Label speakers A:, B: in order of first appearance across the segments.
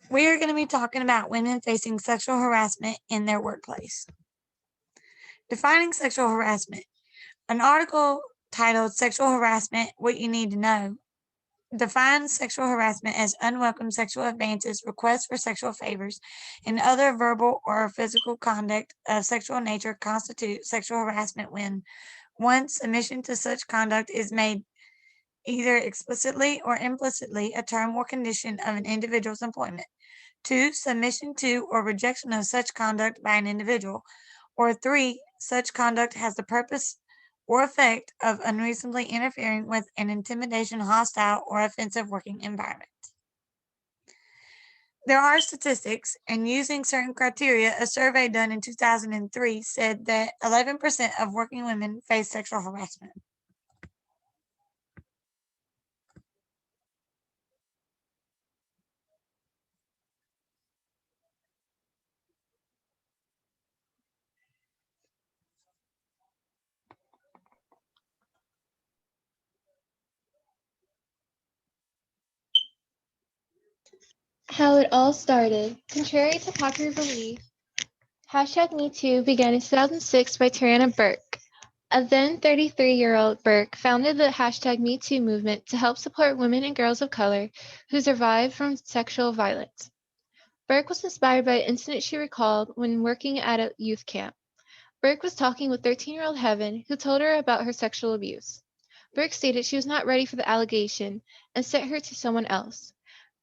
A: We are going to be talking about women facing sexual harassment in their workplace. Defining sexual harassment. An article titled Sexual Harassment What You Need to Know defines sexual harassment as unwelcome sexual advances, requests for sexual favors, and other verbal or physical conduct of sexual nature constitute sexual harassment when one, submission to such conduct is made either explicitly or implicitly a term or condition of an individual's employment. Two, submission to or rejection of such conduct by an individual. Or three, such conduct has the purpose or effect of unreasonably interfering with an intimidation, hostile, or offensive working environment. There are statistics, and using certain criteria, a survey done in 2003 said that 11% of working women face sexual harassment.
B: How it all started. Contrary to popular belief, hashtag MeToo began in 2006 by Tarana Burke. A then 33-year-old Burke founded the hashtag MeToo movement to help support women and girls of color who survived from sexual violence. Burke was inspired by an incident she recalled when working at a youth camp. Burke was talking with 13-year-old Heaven, who told her about her sexual abuse. Burke stated she was not ready for the allegation and sent her to someone else.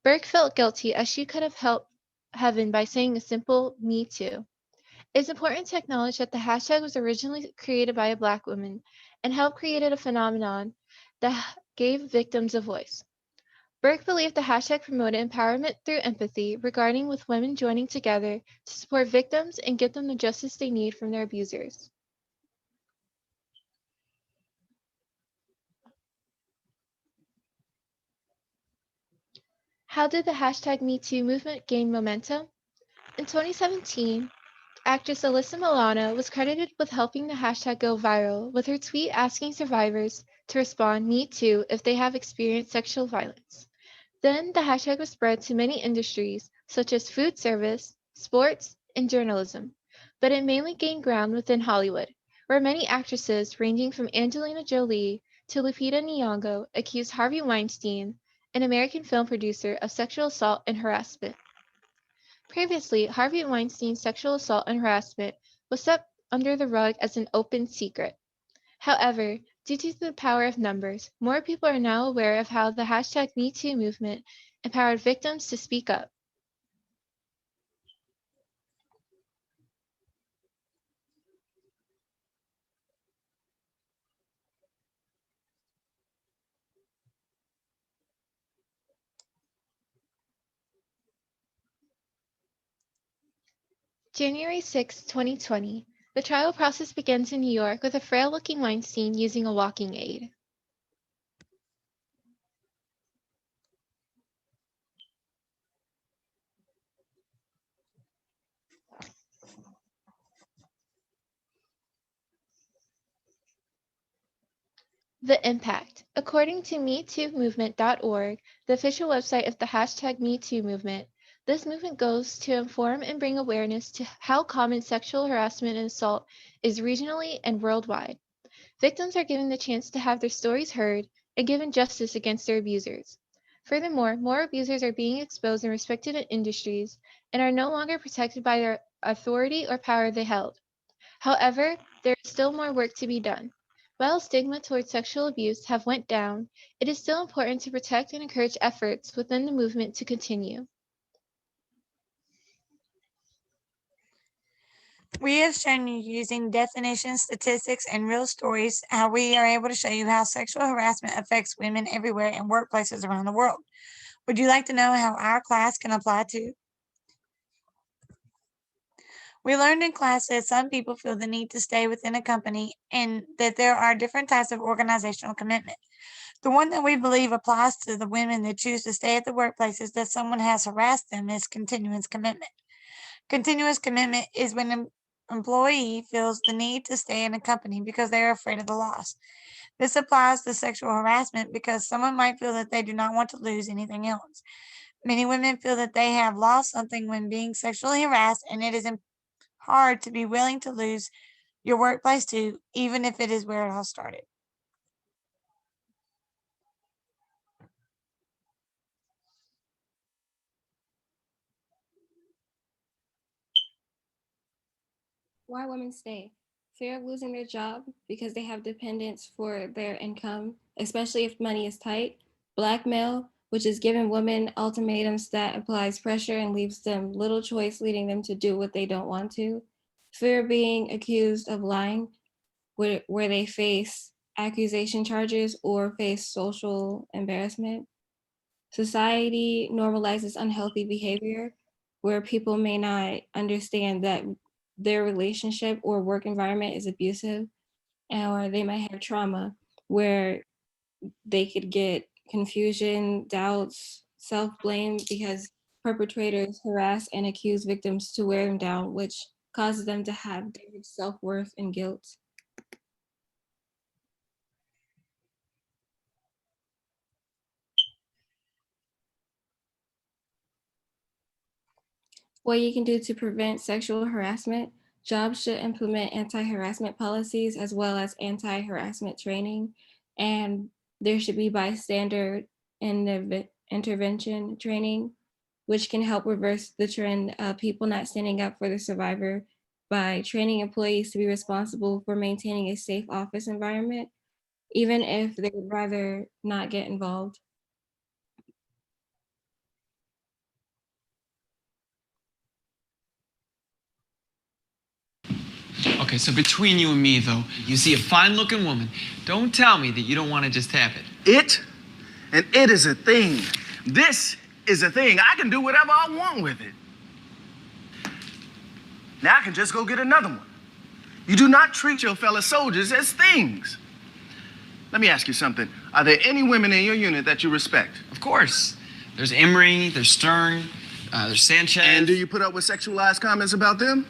B: Burke felt guilty as she could have helped Heaven by saying a simple "me too." It's important to acknowledge that the hashtag was originally created by a Black woman and helped create a phenomenon that gave victims a voice. Burke believed the hashtag promoted empowerment through empathy, regarding with women joining together to support victims and give them the justice they need from their abusers. How did the hashtag MeToo movement gain momentum? In 2017, actress Alyssa Milano was credited with helping the hashtag go viral with her tweet asking survivors to respond "Me Too" if they have experienced sexual violence. Then the hashtag was spread to many industries such as food service, sports, and journalism, but it mainly gained ground within Hollywood, where many actresses ranging from Angelina Jolie to Lupita Nyong'o accused Harvey Weinstein, an American film producer, of sexual assault and harassment. Previously, Harvey Weinstein's sexual assault and harassment was swept under the rug as an open secret. However, due to the power of numbers, more people are now aware of how the hashtag MeToo movement empowered victims to speak up. January 6, 2020, the trial process begins in New York with a frail-looking Weinstein using a walking aid. The impact. According to MeTooMovement.org, the official website of the hashtag MeToo movement, this movement goes to inform and bring awareness to how common sexual harassment and assault is regionally and worldwide. Victims are given the chance to have their stories heard and given justice against their abusers. Furthermore, more abusers are being exposed and respected in industries and are no longer protected by their authority or power they held. However, there is still more work to be done. While stigma towards sexual abuse have went down, it is still important to protect and encourage efforts within the movement to continue.
A: We have shown you using definitions, statistics, and real stories how we are able to show you how sexual harassment affects women everywhere in workplaces around the world. Would you like to know how our class can apply to? We learned in class that some people feel the need to stay within a company and that there are different types of organizational commitment. The one that we believe applies to the women that choose to stay at the workplace is that someone has harassed them is continuous commitment. Continuous commitment is when an employee feels the need to stay in a company because they are afraid of the loss. This applies to sexual harassment because someone might feel that they do not want to lose anything else. Many women feel that they have lost something when being sexually harassed, and it is hard to be willing to lose your workplace too, even if it is where it all started.
C: Why women stay? Fear of losing their job because they have dependents for their income, especially if money is tight. Blackmail, which is giving women ultimatums that applies pressure and leaves them little choice, leading them to do what they don't want to. Fear of being accused of lying, where they face accusation charges or face social embarrassment. Society normalizes unhealthy behavior where people may not understand that their relationship or work environment is abusive, or they might have trauma where they could get confusion, doubts, self-blame because perpetrators harass and accuse victims to wear them down, which causes them to have damaged self-worth and guilt. What you can do to prevent sexual harassment: jobs should implement anti-harassment policies as well as anti-harassment training, and there should be bystander intervention training, which can help reverse the trend of people not standing up for the survivor by training employees to be responsible for maintaining a safe office environment, even if they would rather not get involved.
D: Okay, so between you and me, though, you see a fine-looking woman. Don't tell me that you don't want to just have it.
E: It? And it is a thing. This is a thing. I can do whatever I want with it. Now I can just go get another one. You do not treat your fellow soldiers as things. Let me ask you something. Are there any women in your unit that you respect?
D: Of course. There's Emery, there's Stern, there's Sanchez.
E: And do you put up with sexualized comments about them?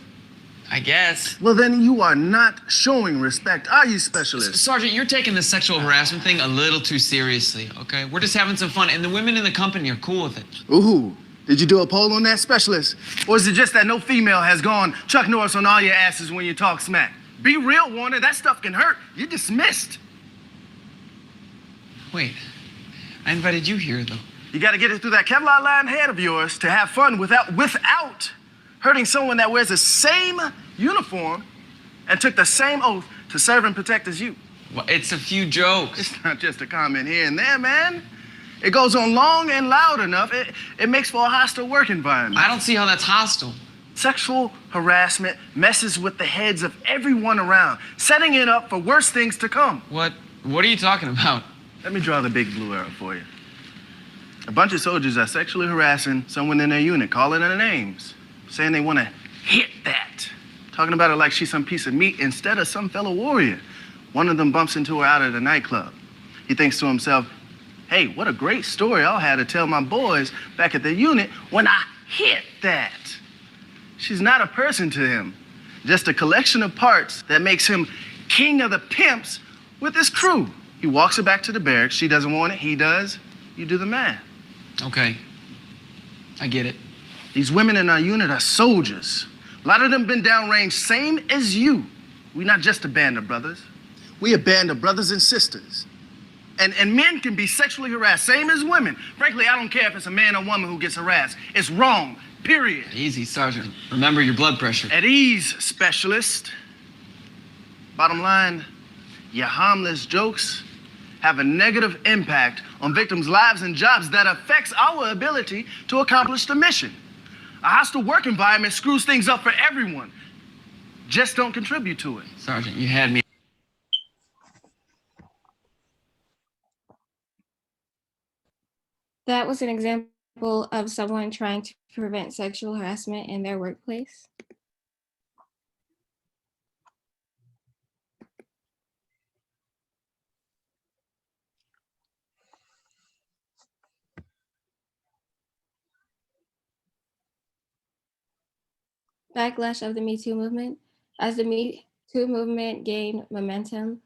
D: I guess.
E: Well, then you are not showing respect, are you, Specialist?
D: Sergeant, you're taking the sexual harassment thing a little too seriously, okay? We're just having some fun, and the women in the company are cool with it.
E: Ooh, did you do a poll on that, Specialist? Or is it just that no female has gone Chuck Norris on all your asses when you talk smack? Be real, Warner, that stuff can hurt. You're dismissed.
D: Wait, I invited you here, though.
E: You gotta get it through that Kevlar lined head of yours to have fun without hurting someone that wears the same uniform and took the same oath to serve and protect as you.
D: Well, it's a few jokes.
E: It's not just a comment here and there, man. It goes on long and loud enough, it makes for a hostile work environment.
D: I don't see how that's hostile.
E: Sexual harassment messes with the heads of everyone around, setting it up for worse things to come.
D: What are you talking about?
E: Let me draw the big blue arrow for you. A bunch of soldiers are sexually harassing someone in their unit, calling her names, saying they want to hit that. Talking about her like she's some piece of meat instead of some fellow warrior. One of them bumps into her out at a nightclub. He thinks to himself, hey, what a great story I'll have to tell my boys back at the unit when I hit that. She's not a person to him, just a collection of parts that makes him king of the pimps with his crew. He walks her back to the barracks. She doesn't want it. He does. You do the math.
D: Okay, I get it.
E: These women in our unit are soldiers. A lot of them been downrange, same as you. We're not just a band of brothers. We a band of brothers and sisters. And men can be sexually harassed, same as women. Frankly, I don't care if it's a man or woman who gets harassed. It's wrong, period.
D: Easy, Sergeant. Remember your blood pressure.
E: At ease, Specialist. Bottom line, your harmless jokes have a negative impact on victims' lives and jobs that affects our ability to accomplish the mission. A hostile work environment screws things up for everyone. Just don't contribute to it.
D: Sergeant, you had me.
C: That was an example of someone trying to prevent sexual harassment in their workplace. Backlash of the Me Too movement. As the Me Too movement gained momentum,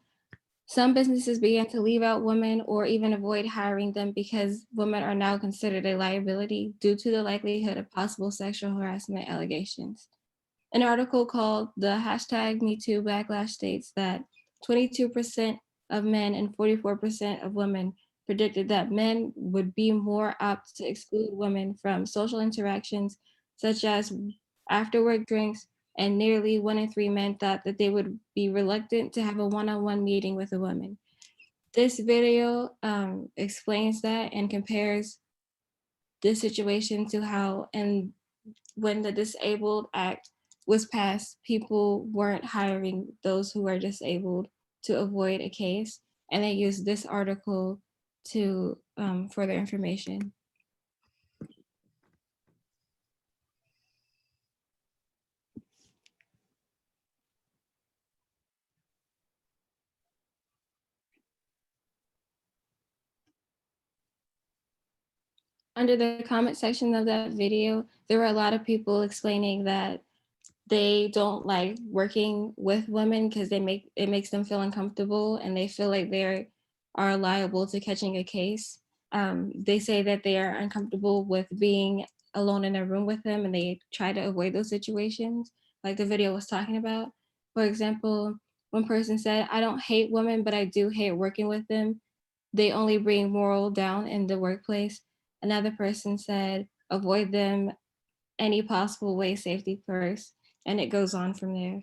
C: Some businesses began to leave out women or even avoid hiring them because women are now considered a liability due to the likelihood of possible sexual harassment allegations. An article called the hashtag Metoo Backlash states that 22% of men and 44% of women predicted that men would be more apt to exclude women from social interactions such as after work drinks, and nearly 1 in 3 men thought that they would be reluctant to have a one-on-one meeting with a woman. This video explains that and compares this situation to how, and when the Disabled Act was passed, people weren't hiring those who are disabled to avoid a case, and they used this article to further information. Under the comment section of that video, there were a lot of people explaining that they don't like working with women because it makes them feel uncomfortable and they feel like they are liable to catching a case. They say that they are uncomfortable with being alone in a room with them and they try to avoid those situations, like the video was talking about. For example, one person said, "I don't hate women, but I do hate working with them. They only bring moral down in the workplace." Another person said, "Avoid them any possible way, safety first." And it goes on from there.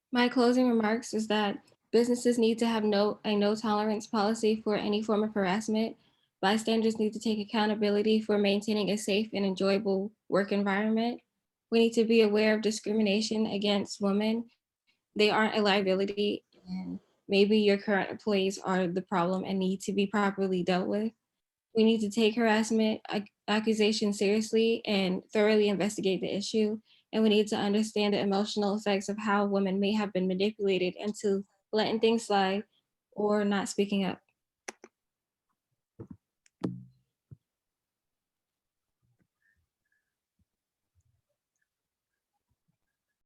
C: My closing remarks is that businesses need to have a no tolerance policy for any form of harassment. Bystanders need to take accountability for maintaining a safe and enjoyable work environment. We need to be aware of discrimination against women. They aren't a liability, and maybe your current employees are the problem and need to be properly dealt with. We need to take harassment accusations seriously and thoroughly investigate the issue. And we need to understand the emotional effects of how women may have been manipulated into letting things slide or not speaking up.